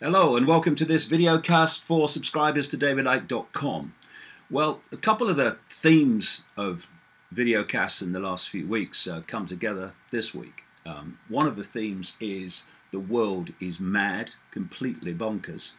Hello and welcome to this video cast for subscribers to DavidIcke.com. Well, a couple of the themes of video casts in the last few weeks come together this week. One of the themes is the world is mad, completely bonkers.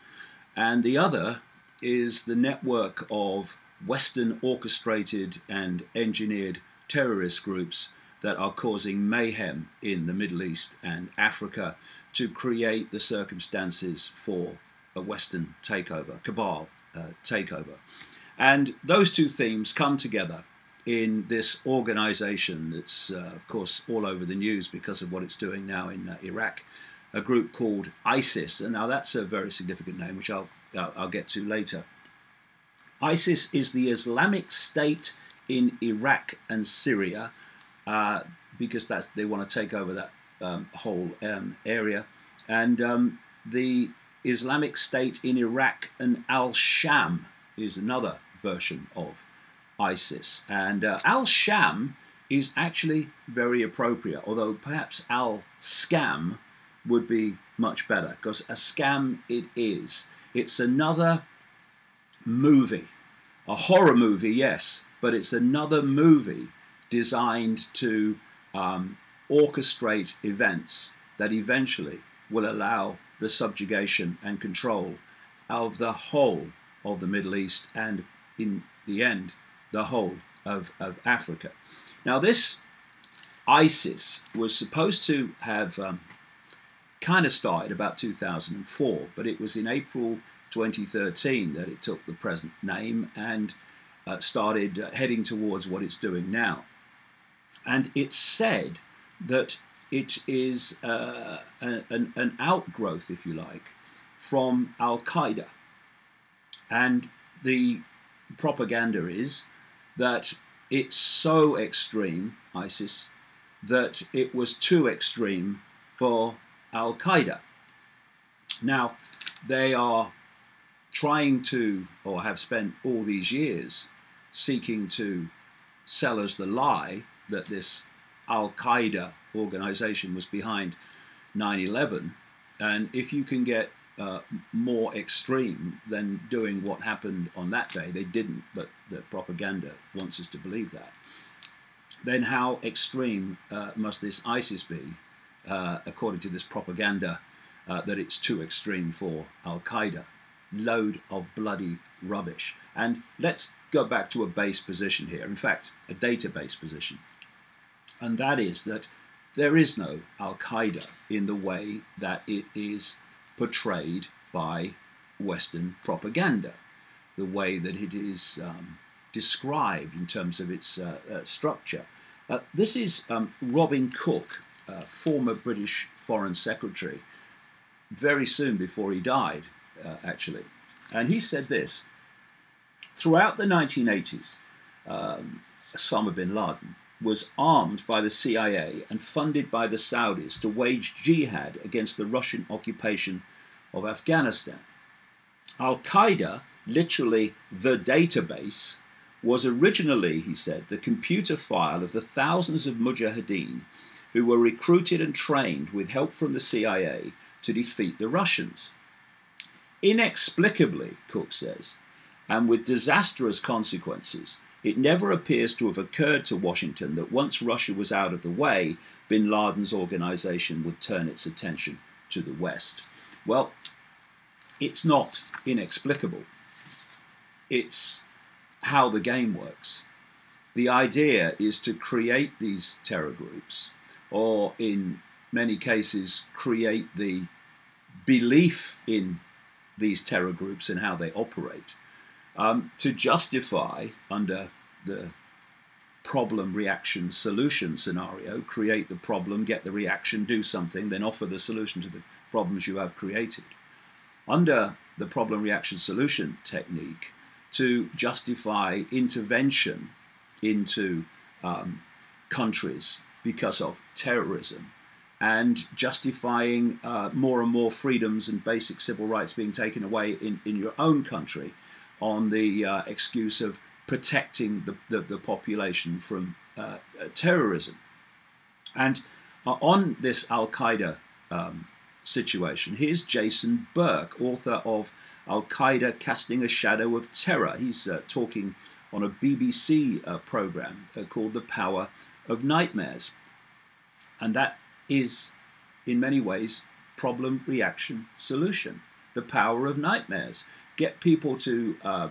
And the other is the network of Western orchestrated and engineered terrorist groups that are causing mayhem in the Middle East and Africa to create the circumstances for a Western takeover, cabal takeover. And those two themes come together in this organization that's, of course, all over the news because of what it's doing now in Iraq, a group called ISIS. And now that's a very significant name, which I'll get to later. ISIS is the Islamic State in Iraq and Syria, because they want to take over that whole area. And the Islamic State in Iraq and Sham is another version of ISIS. And Sham is actually very appropriate, although perhaps Scam would be much better, because a scam it is. It's another movie, a horror movie, yes, but it's another movie designed to orchestrate events that eventually will allow the subjugation and control of the whole of the Middle East and, in the end, the whole of Africa. Now, this ISIS was supposed to have kind of started about 2004, but it was in April 2013 that it took the present name and started heading towards what it's doing now. And it's said that it is an outgrowth, if you like, from Al-Qaeda. And the propaganda is that it's so extreme, ISIS, that it was too extreme for Al-Qaeda. Now, they are trying to, or have spent all these years, seeking to sell us the lie that this Al-Qaeda organization was behind 9/11. And if you can get more extreme than doing what happened on that day, they didn't, but the propaganda wants us to believe that, then how extreme must this ISIS be, according to this propaganda, that it's too extreme for Al-Qaeda? Load of bloody rubbish. And let's go back to a base position here, in fact, a database position. And that is that there is no Al-Qaeda in the way that it is portrayed by Western propaganda, the way that it is described in terms of its structure. This is Robin Cook, former British Foreign Secretary, very soon before he died, actually. And he said this: throughout the 1980s, Osama bin Laden was armed by the CIA and funded by the Saudis to wage jihad against the Russian occupation of Afghanistan. Al-Qaeda, literally the database, was originally, he said, the computer file of the thousands of mujahideen who were recruited and trained with help from the CIA to defeat the Russians. Inexplicably, Cook says, and with disastrous consequences, it never appears to have occurred to Washington that once Russia was out of the way, bin Laden's organization would turn its attention to the West. Well, it's not inexplicable. It's how the game works. The idea is to create these terror groups, or in many cases, create the belief in these terror groups and how they operate, to justify, under the problem, reaction, solution scenario, create the problem, get the reaction, do something, then offer the solution to the problems you have created. Under the problem, reaction, solution technique, to justify intervention into countries because of terrorism, and justifying more and more freedoms and basic civil rights being taken away in your own country on the excuse of protecting the population from terrorism. And on this Al-Qaeda situation. Here's Jason Burke, author of Al-Qaeda Casting a Shadow of Terror. He's talking on a BBC program called The Power of Nightmares. And that is, in many ways, problem, reaction, solution. The power of nightmares. Get people to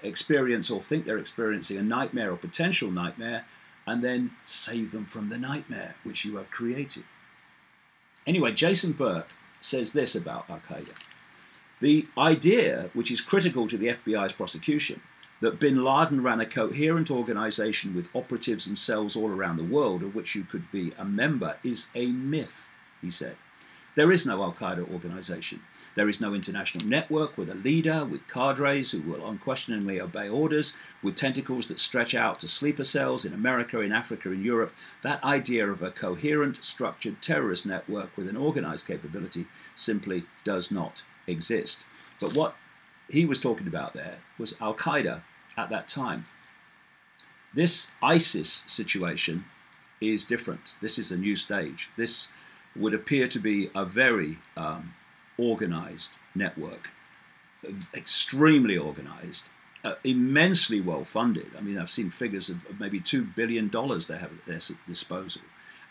experience or think they're experiencing a nightmare or potential nightmare, and then save them from the nightmare which you have created. Anyway, Jason Burke says this about Al-Qaeda. The idea, which is critical to the FBI's prosecution, that bin Laden ran a coherent organization with operatives and cells all around the world of which you could be a member, is a myth, he said. There is no Al-Qaeda organization. There is no international network with a leader, with cadres who will unquestioningly obey orders, with tentacles that stretch out to sleeper cells in America, in Africa, in Europe. That idea of a coherent, structured terrorist network with an organized capability simply does not exist. But what he was talking about there was Al-Qaeda at that time. This ISIS situation is different. This is a new stage. This would appear to be a very organized network, extremely organized, immensely well funded. I mean, I've seen figures of maybe $2 billion they have at their disposal,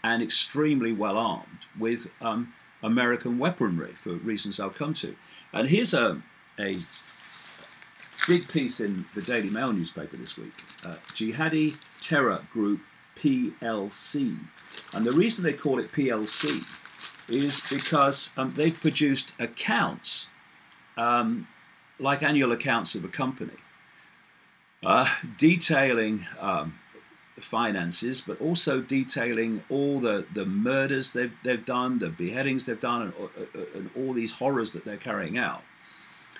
and extremely well armed with American weaponry for reasons I'll come to. And here's a big piece in the Daily Mail newspaper this week, Jihadi Terror Group PLC. And the reason they call it PLC is because they've produced accounts, like annual accounts of a company, detailing finances, but also detailing all the murders they've done, the beheadings they've done, and all these horrors that they're carrying out.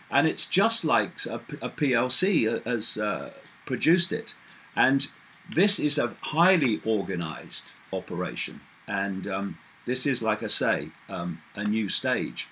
And it's just like a PLC has produced it. And this is a highly organized operation. And this is, like I say, a new stage.